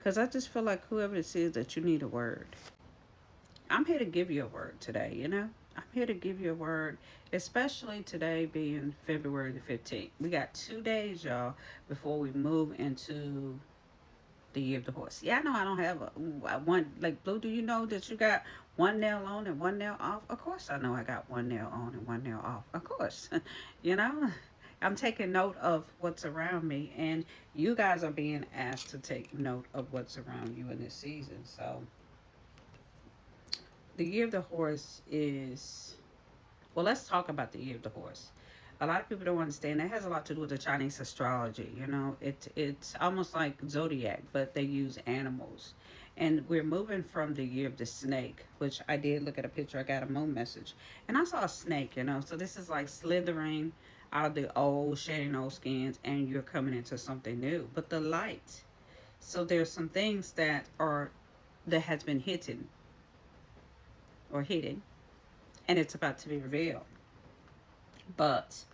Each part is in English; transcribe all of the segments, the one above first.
Because I just feel like whoever it is that you need a word. I'm here to give you a word today, you know? I'm here to give you a word, especially today being February the 15th. We got 2 days, y'all, before we move into the year of the horse. Yeah, I know I don't have a one, like, Blue, do you know that you got one nail on and one nail off? Of course I know I got one nail on and one nail off. Of course. You know? I'm taking note of what's around me, and you guys are being asked to take note of what's around you in this season. So, the year of the horse is, well, let's talk about the year of the horse. A lot of people don't understand that has a lot to do with the Chinese astrology. You know, it's almost like zodiac, but they use animals. And we're moving from the year of the snake, which I did look at a picture. I got a moon message, and I saw a snake. You know, so this is like slithering out of the old, shedding old skins, and you're coming into something new. But the light. So there's some things that has been hidden, and it's about to be revealed. But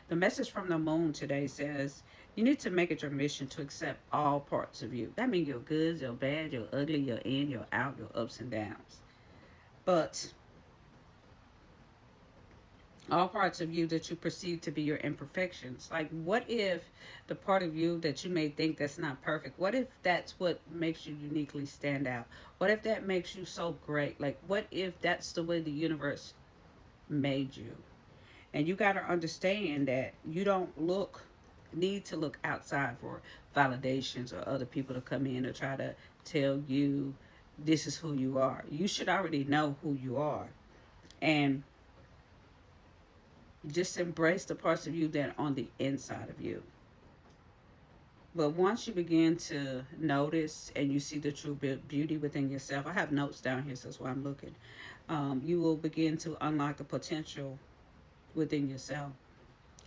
the message from the moon today says you need to make it your mission to accept all parts of you. That means your good, your bad, your ugly, your in, your out, your ups and downs. But all parts of you that you perceive to be your imperfections. Like, what if the part of you that you may think that's not perfect, what if that's what makes you uniquely stand out? What if that makes you so great? Like, what if that's the way the universe made you? And you got to understand that you don't need to look outside for validations or other people to come in or try to tell you this is who you are. You should already know who you are. And just embrace the parts of you that are on the inside of you. But once you begin to notice and you see the true beauty within yourself, I have notes down here, so that's why I'm looking. You will begin to unlock the potential within yourself.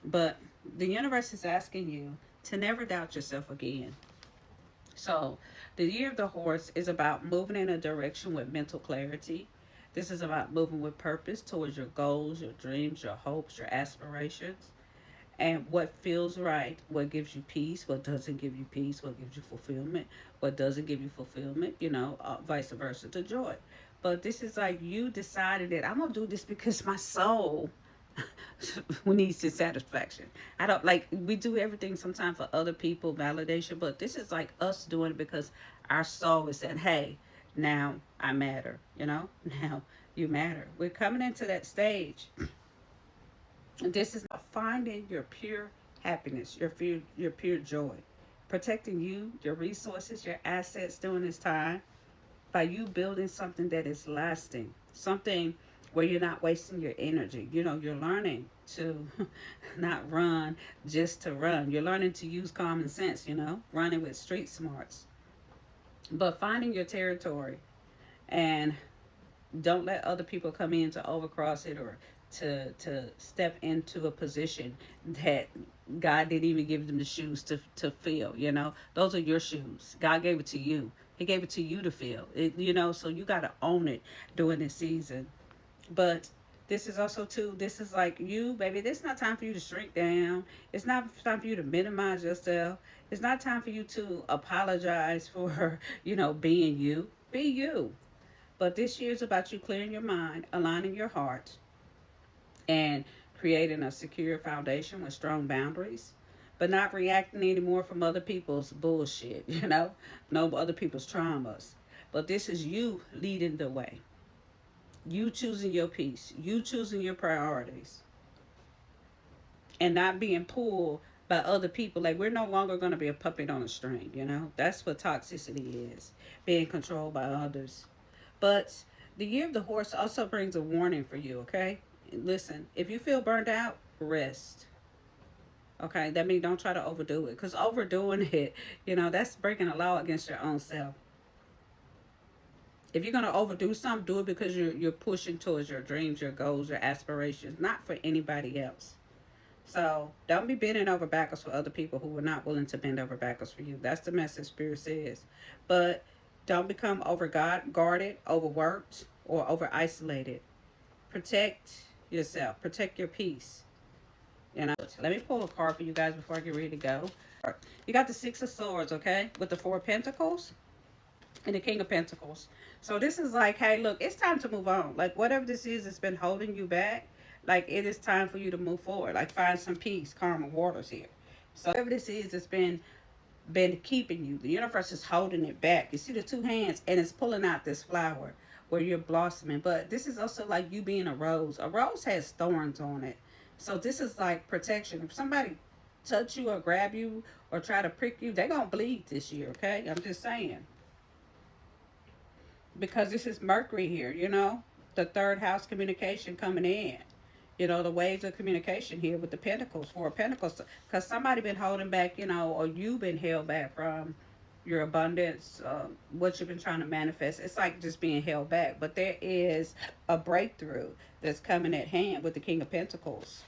But the universe is asking you to never doubt yourself again. So, the year of the horse is about moving in a direction with mental clarity. This is about moving with purpose towards your goals, your dreams, your hopes, your aspirations, and what feels right, what gives you peace, what doesn't give you peace, what gives you fulfillment, what doesn't give you fulfillment, vice versa to joy. But this is like you decided that I'm going to do this because my soul needs the satisfaction. I don't like, we do everything sometimes for other people, validation, but this is like us doing it because our soul is saying, hey, now I matter, now you matter. We're coming into that stage. This is finding your pure happiness, your pure joy, protecting you, your resources, your assets during this time by you building something that is lasting, something where you're not wasting your energy. You're learning to not run just to run. You're learning to use common sense, running with street smarts. But finding your territory, and don't let other people come in to overcross it or to step into a position that God didn't even give them the shoes to fill. Those are your shoes. God gave it to you. He gave it to you to fill it, so you got to own it during this season. But this is also too, this is like you, baby, this is not time for you to shrink down. It's not time for you to minimize yourself. It's not time for you to apologize for, being you. Be you. But this year is about you clearing your mind, aligning your heart, and creating a secure foundation with strong boundaries, but not reacting anymore from other people's bullshit, no other people's traumas. But this is you leading the way. You choosing your peace, you choosing your priorities, and not being pulled by other people. Like, we're no longer going to be a puppet on a string, That's what toxicity is, being controlled by others. But the year of the horse also brings a warning for you, okay? Listen, if you feel burned out, rest. Okay, that means don't try to overdo it. Because overdoing it, that's breaking a law against your own self. If you're gonna overdo something, do it because you're pushing towards your dreams, your goals, your aspirations, not for anybody else. So don't be bending over backwards for other people who are not willing to bend over backwards for you. That's the message Spirit says. But don't become guarded, overworked, or over isolated. Protect yourself. Protect your peace. Let me pull a card for you guys before I get ready to go. You got the Six of Swords, okay, with the Four of Pentacles. and the King of Pentacles. So this is like, hey, look, it's time to move on. Like whatever this is that's been holding you back, like it is time for you to move forward. Like find some peace, calm, and waters here. So whatever this is that's been keeping you, the universe is holding it back. You see the two hands, and it's pulling out this flower where you're blossoming. But this is also like you being a rose. A rose has thorns on it. So this is like protection. If somebody touch you or grab you or try to prick you, they're gonna bleed this year, okay? I'm just saying, because this is Mercury here, the third house communication coming in. The waves of communication here with the Pentacles, Four of Pentacles, because somebody been holding back, or you've been held back from your abundance, what you've been trying to manifest. It's like just being held back, but there is a breakthrough that's coming at hand with the King of Pentacles.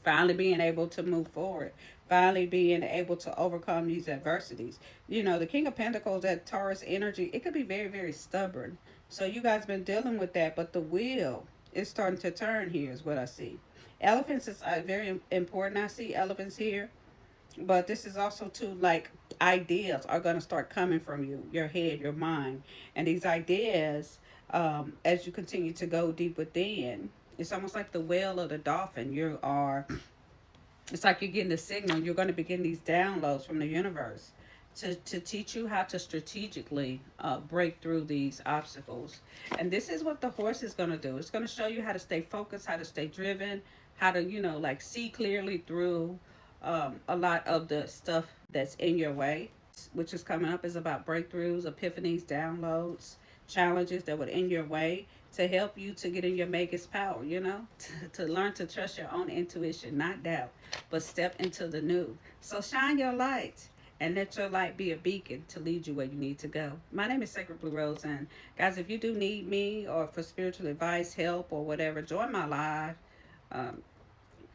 Finally being able to move forward, finally being able to overcome these adversities. The King of Pentacles, that Taurus energy, it could be very, very stubborn. So you guys been dealing with that, but the wheel is starting to turn here is what I see. Elephants is very important. I see elephants here, but this is also too, like, ideas are going to start coming from you, your head, your mind. And these ideas, as you continue to go deep within, it's almost like the whale or the dolphin. It's like you're getting the signal. You're going to be getting these downloads from the universe to teach you how to strategically break through these obstacles. And this is what the horse is going to do. It's going to show you how to stay focused, how to stay driven, how to, like see clearly through a lot of the stuff that's in your way, which is coming up, is about breakthroughs, epiphanies, downloads, challenges that would in your way to help you to get in your Magus power, to learn to trust your own intuition, not doubt, but step into the new. So shine your light and let your light be a beacon to lead you where you need to go. My name is Thesacredbluerose, and guys, if you do need me or for spiritual advice, help, or whatever, join my live. Um,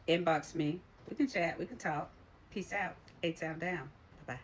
Inbox me. We can chat. We can talk. Peace out. 8 sound down. Bye-bye.